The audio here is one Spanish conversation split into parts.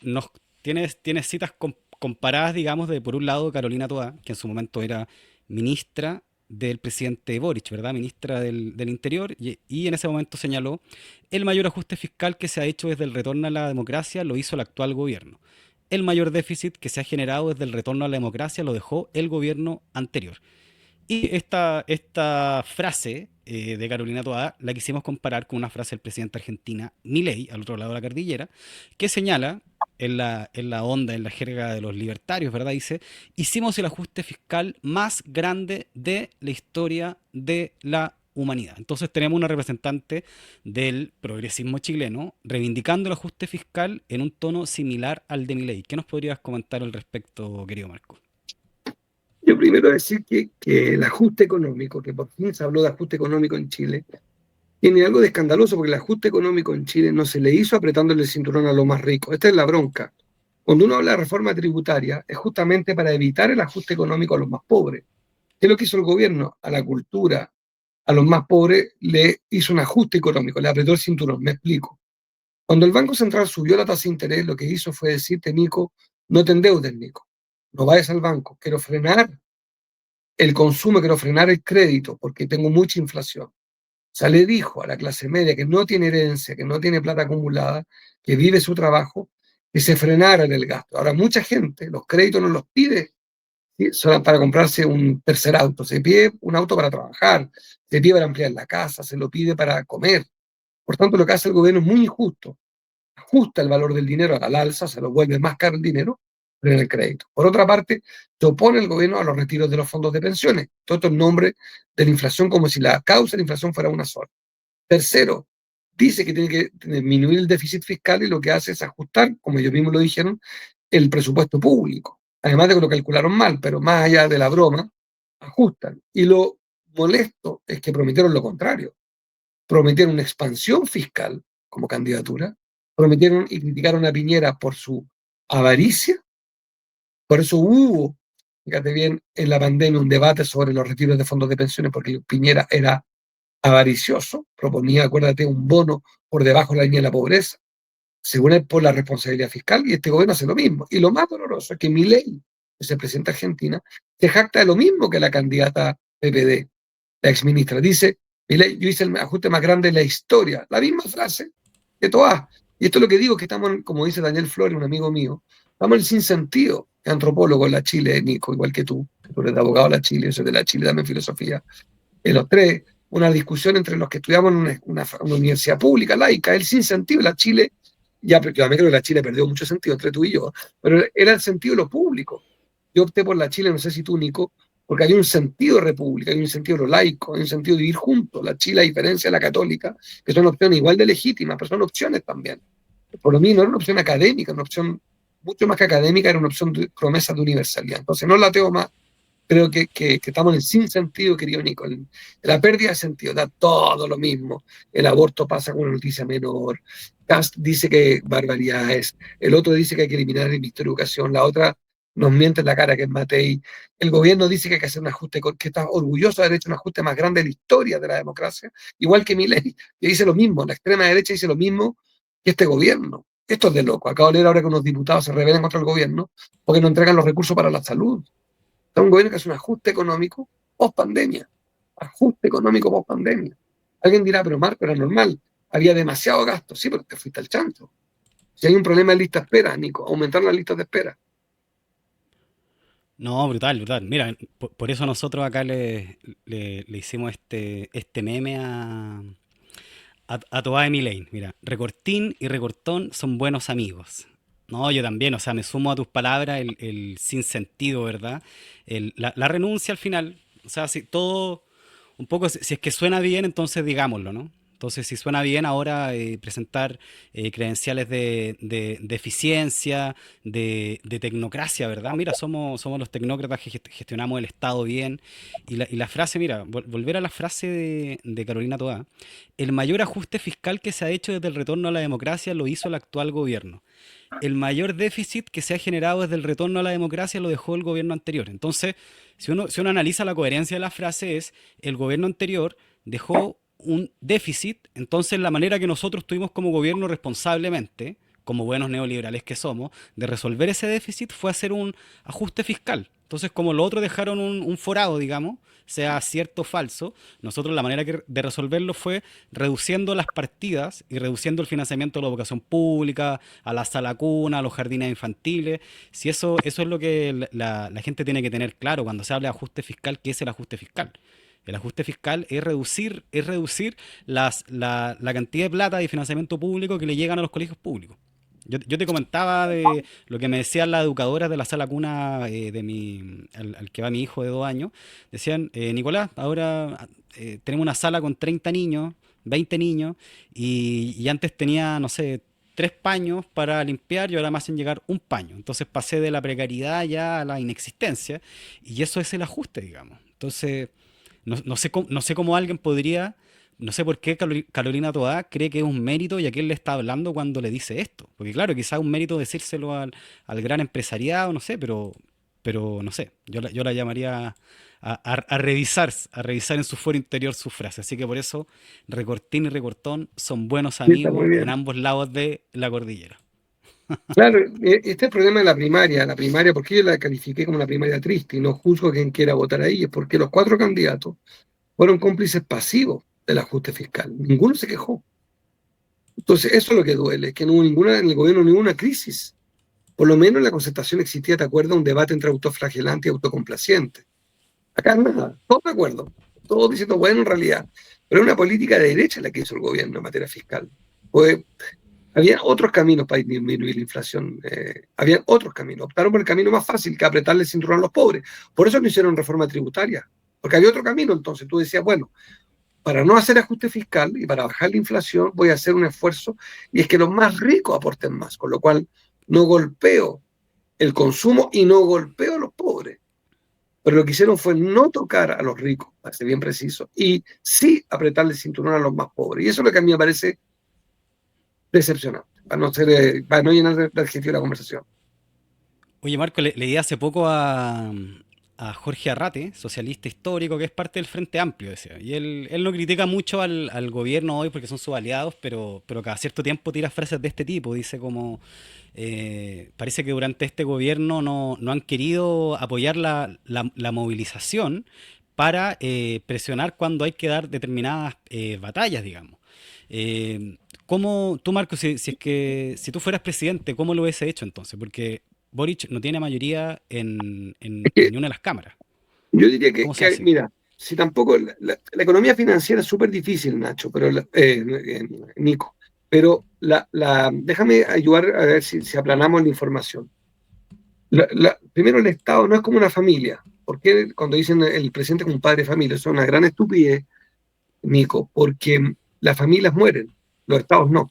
nos tienes citas comparadas, digamos, de por un lado Carolina Toá, que en su momento era ministra del presidente Boric, ¿verdad? Ministra del Interior, y en ese momento señaló, el mayor ajuste fiscal que se ha hecho desde el retorno a la democracia lo hizo el actual gobierno. El mayor déficit que se ha generado desde el retorno a la democracia lo dejó el gobierno anterior. Y esta frase de Carolina Toá la quisimos comparar con una frase del presidente argentina Milei, al otro lado de la cordillera, que señala en la onda, en la jerga de los libertarios, ¿verdad? Dice, hicimos el ajuste fiscal más grande de la historia de la humanidad. Entonces tenemos una representante del progresismo chileno reivindicando el ajuste fiscal en un tono similar al de Milei. ¿Qué nos podrías comentar al respecto, querido Marco? Yo primero decir que el ajuste económico, que por fin se habló de ajuste económico en Chile, tiene algo de escandaloso porque el ajuste económico en Chile no se le hizo apretándole el cinturón a los más ricos. Esta es la bronca. Cuando uno habla de reforma tributaria, es justamente para evitar el ajuste económico a los más pobres. ¿Qué es lo que hizo el gobierno? A la cultura, a los más pobres, le hizo un ajuste económico, le apretó el cinturón. Me explico. Cuando el Banco Central subió la tasa de interés, lo que hizo fue decirte, Nico, no te endeudes, Nico. No vayas al banco. Quiero frenar el consumo, quiero frenar el crédito porque tengo mucha inflación. O sea, le dijo a la clase media que no tiene herencia, que no tiene plata acumulada, que vive su trabajo, que se frenara en el gasto. Ahora, mucha gente los créditos no los pide, ¿sí? Solo para comprarse un tercer auto, se pide un auto para trabajar, se pide para ampliar la casa, se lo pide para comer. Por tanto, lo que hace el gobierno es muy injusto. Ajusta el valor del dinero al alza, se lo vuelve más caro el dinero, pero en el crédito. Por otra parte, se opone el gobierno a los retiros de los fondos de pensiones, todo en nombre de la inflación como si la causa de la inflación fuera una sola. Tercero, dice que tiene que disminuir el déficit fiscal y lo que hace es ajustar, como ellos mismos lo dijeron, el presupuesto público. Además de que lo calcularon mal, pero más allá de la broma, ajustan. Y lo molesto es que prometieron lo contrario. Prometieron una expansión fiscal como candidatura, prometieron y criticaron a Piñera por su avaricia. Por eso hubo, fíjate bien, en la pandemia un debate sobre los retiros de fondos de pensiones, porque Piñera era avaricioso, proponía, acuérdate, un bono por debajo de la línea de la pobreza, según él, por la responsabilidad fiscal, y este gobierno hace lo mismo. Y lo más doloroso es que Milei, que es el presidente de Argentina, se jacta de lo mismo que la candidata PPD, la exministra. Dice, Milei, yo hice el ajuste más grande de la historia. La misma frase que todas. Y esto es lo que digo, que estamos, como dice Daniel Flores, un amigo mío, estamos en el sinsentido, antropólogo en la Chile, Nico, igual que tú eres de abogado de la Chile, yo soy de la Chile, dame filosofía en los tres, una discusión entre los que estudiamos en una universidad pública, laica, el sinsentido, la Chile, ya, yo también creo que la Chile perdió mucho sentido entre tú y yo, pero era el sentido de lo público. Yo opté por la Chile, no sé si tú, Nico, porque hay un sentido de república, hay un sentido de lo laico, hay un sentido de vivir juntos. La Chile, a diferencia de la católica, que son opciones igual de legítimas, pero son opciones también. Por lo mismo, no era una opción académica, una opción mucho más que académica, era una opción de promesa de universalidad. Entonces, no la tengo más, creo que estamos en el sin sentido, querido Nico, en la pérdida de sentido, da todo lo mismo. El aborto pasa con una noticia menor. Cast dice que barbaridades, el otro dice que hay que eliminar el Ministerio de Educación, la otra nos miente en la cara que es Matei. El gobierno dice que hay que hacer un ajuste, que está orgulloso de haber hecho un ajuste más grande de la historia de la democracia, igual que Milei, que dice lo mismo, la extrema derecha dice lo mismo que este gobierno. Esto es de loco. Acabo de leer ahora que unos diputados se rebelen contra el gobierno porque no entregan los recursos para la salud. Está un gobierno que hace un ajuste económico post pandemia. Ajuste económico post pandemia. Alguien dirá, pero Marco, era normal. Había demasiado gasto. Sí, pero te fuiste al chancho. Si hay un problema en lista de espera, Nico, aumentar las listas de espera. No, brutal, brutal. Mira, por eso nosotros acá le hicimos este meme a Toa Lane. Mira, Recortín y Recortón son buenos amigos. No, yo también, o sea, me sumo a tus palabras, el sinsentido, ¿verdad? La renuncia al final, o sea, si todo, un poco, si es que suena bien, entonces digámoslo, ¿no? Entonces, si suena bien ahora presentar credenciales de eficiencia, de tecnocracia, ¿verdad? Mira, somos los tecnócratas que gestionamos el Estado bien. Y la frase, mira, volver a la frase de Carolina Toá, el mayor ajuste fiscal que se ha hecho desde el retorno a la democracia lo hizo el actual gobierno. El mayor déficit que se ha generado desde el retorno a la democracia lo dejó el gobierno anterior. Entonces, si uno analiza la coherencia de la frase es, el gobierno anterior dejó un déficit, entonces la manera que nosotros tuvimos como gobierno responsablemente, como buenos neoliberales que somos, de resolver ese déficit fue hacer un ajuste fiscal. Entonces, como los otros dejaron un forado, digamos, sea cierto o falso, nosotros la manera de resolverlo fue reduciendo las partidas y reduciendo el financiamiento de la educación pública, a la sala cuna, a los jardines infantiles. Si eso es lo que la gente tiene que tener claro cuando se habla de ajuste fiscal, ¿qué es el ajuste fiscal? El ajuste fiscal es reducir la cantidad de plata y financiamiento público que le llegan a los colegios públicos. Yo te comentaba de lo que me decían las educadoras de la sala cuna al que va mi hijo de 2 años. Decían, Nicolás, ahora tenemos una sala con 30 niños, 20 niños, y antes tenía, no sé, 3 paños para limpiar y ahora me hacen llegar un paño. Entonces pasé de la precariedad ya a la inexistencia y eso es el ajuste, digamos. Entonces, no sé cómo alguien podría, no sé por qué Carolina Toá cree que es un mérito y a quién le está hablando cuando le dice esto. Porque claro, quizás es un mérito decírselo al gran empresariado, no sé, pero no sé, yo la llamaría a revisar en su fuero interior sus frases. Así que por eso Recortín y Recortón son buenos Sí, está muy amigos en bien. ambos lados de la cordillera. Claro, este es el problema de la primaria, porque yo la califiqué como una primaria triste y no juzgo a quien quiera votar ahí, es porque los cuatro candidatos fueron cómplices pasivos del ajuste fiscal. Ninguno se quejó. Entonces, eso es lo que duele, que no hubo ninguna, en el gobierno ninguna crisis. Por lo menos en la concertación existía, ¿te acuerdas? Un debate entre autoflagelante y autocomplaciente. Acá nada, todos de acuerdo, todos diciendo, bueno, en realidad, pero es una política de derecha la que hizo el gobierno en materia fiscal. Pues había otros caminos para disminuir la inflación, había otros caminos. Optaron por el camino más fácil, que apretarle el cinturón a los pobres. Por eso no hicieron reforma tributaria, porque había otro camino. Entonces tú decías, bueno, para no hacer ajuste fiscal y para bajar la inflación, voy a hacer un esfuerzo y es que los más ricos aporten más, con lo cual no golpeo el consumo y no golpeo a los pobres. Pero lo que hicieron fue no tocar a los ricos, para ser bien preciso, y sí apretarle el cinturón a los más pobres. Y eso es lo que a mí me parece decepcionante, para no llenar de adjetivo la conversación. Oye, Marco, leí hace poco a Jorge Arrate, socialista histórico, que es parte del Frente Amplio, decía. Y él no critica mucho al gobierno hoy porque son sus aliados, pero cada cierto tiempo tira frases de este tipo. Dice como, parece que durante este gobierno no han querido apoyar la movilización para presionar cuando hay que dar determinadas batallas, digamos. Tú, Marco, si tú fueras presidente, ¿cómo lo hubiese hecho entonces? Porque Boric no tiene mayoría Es en que ni una de las cámaras. yo diría ¿Cómo se que hace? mira, si tampoco, la economía financiera es súper difícil, Nacho, pero Nico, pero déjame ayudar a ver si aplanamos la información. Primero, el Estado no es como una familia. ¿Por qué cuando dicen el presidente como un padre de familia? Eso es una gran estupidez, Nico, porque las familias mueren, los estados no.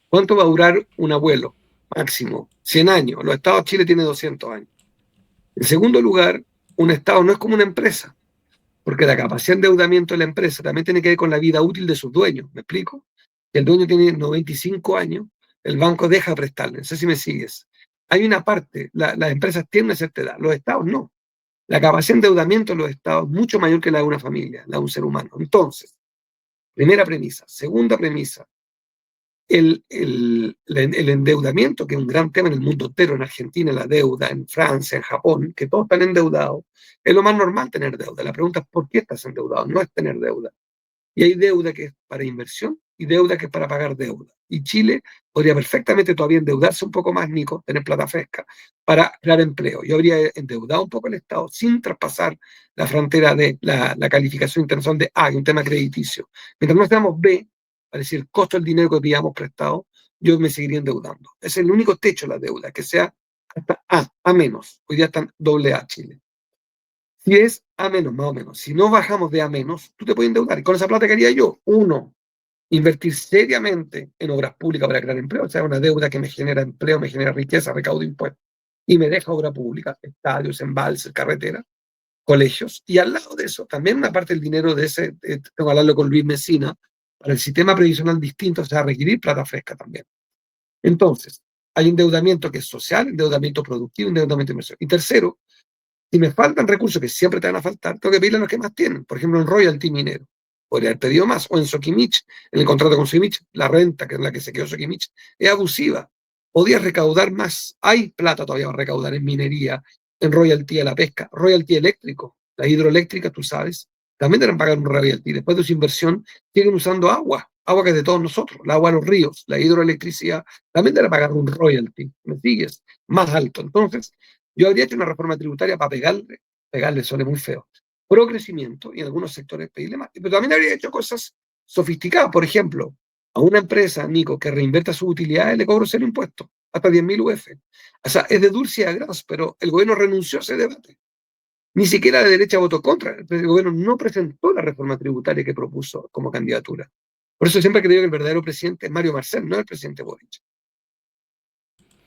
¿Cuánto va a durar un abuelo? Máximo, 100 años. Los estados, Chile tiene 200 años. En segundo lugar, un estado no es como una empresa, porque la capacidad de endeudamiento de la empresa también tiene que ver con la vida útil de sus dueños. ¿Me explico? Si el dueño tiene 95 años, el banco deja de prestarle. No sé si me sigues. Hay una parte, las empresas tienen una cierta edad, los estados no. La capacidad de endeudamiento de los estados es mucho mayor que la de una familia, la de un ser humano. Entonces, primera premisa. Segunda premisa, el endeudamiento, que es un gran tema en el mundo entero, en Argentina, la deuda, en Francia, en Japón, que todos están endeudados, es lo más normal tener deuda. La pregunta es ¿por qué estás endeudado? No es tener deuda. Y hay deuda que es para inversión y deuda que es para pagar deuda. Y Chile podría perfectamente todavía endeudarse un poco más, Nico, tener plata fresca, para crear empleo. Yo habría endeudado un poco el Estado sin traspasar la frontera de la calificación internacional de A, un tema crediticio. Mientras no seamos B, es decir, el costo del dinero que pidamos prestado, yo me seguiría endeudando. Es el único techo de la deuda, que sea hasta A menos. Hoy día están doble A Chile. Si es A menos, más o menos. Si no bajamos de A menos, tú te puedes endeudar. Y con esa plata que haría yo, uno, invertir seriamente en obras públicas para crear empleo, o sea, una deuda que me genera empleo, me genera riqueza, recaudo impuestos, y me deja obra pública, estadios, embalses, carreteras, colegios. Y al lado de eso, también una parte del dinero de ese, tengo que hablarlo con Luis Mesina, para el sistema previsional distinto, o sea, requerir plata fresca también. Entonces, hay endeudamiento que es social, endeudamiento productivo, endeudamiento de inversión. Y tercero, si me faltan recursos que siempre te van a faltar, tengo que pedirle a los que más tienen. Por ejemplo, el royalty minero. podría haber pedido más, o en Soquimich, en el contrato con Soquimich, la renta, que es la que se quedó Soquimich, es abusiva. Podías recaudar más, hay plata todavía para recaudar en minería, en royalty a la pesca, royalty eléctrico, la hidroeléctrica, tú sabes, también deben pagar un royalty. Después de su inversión, siguen usando agua que es de todos nosotros, el agua de los ríos, la hidroelectricidad, también deben pagar un royalty, ¿me sigues? Más alto. Entonces, yo habría hecho una reforma tributaria para pegarle suele muy feo, pro crecimiento y en algunos sectores pedirle más. Pero también habría hecho cosas sofisticadas. Por ejemplo, a una empresa, Nico, que reinvierta sus utilidades, le cobro cero impuestos, hasta 10.000 UF. O sea, es de dulce y a gras, pero el gobierno renunció a ese debate. Ni siquiera la derecha votó contra. El gobierno no presentó la reforma tributaria que propuso como candidatura. Por eso siempre creo que el verdadero presidente es Mario Marcel, no el presidente Boric.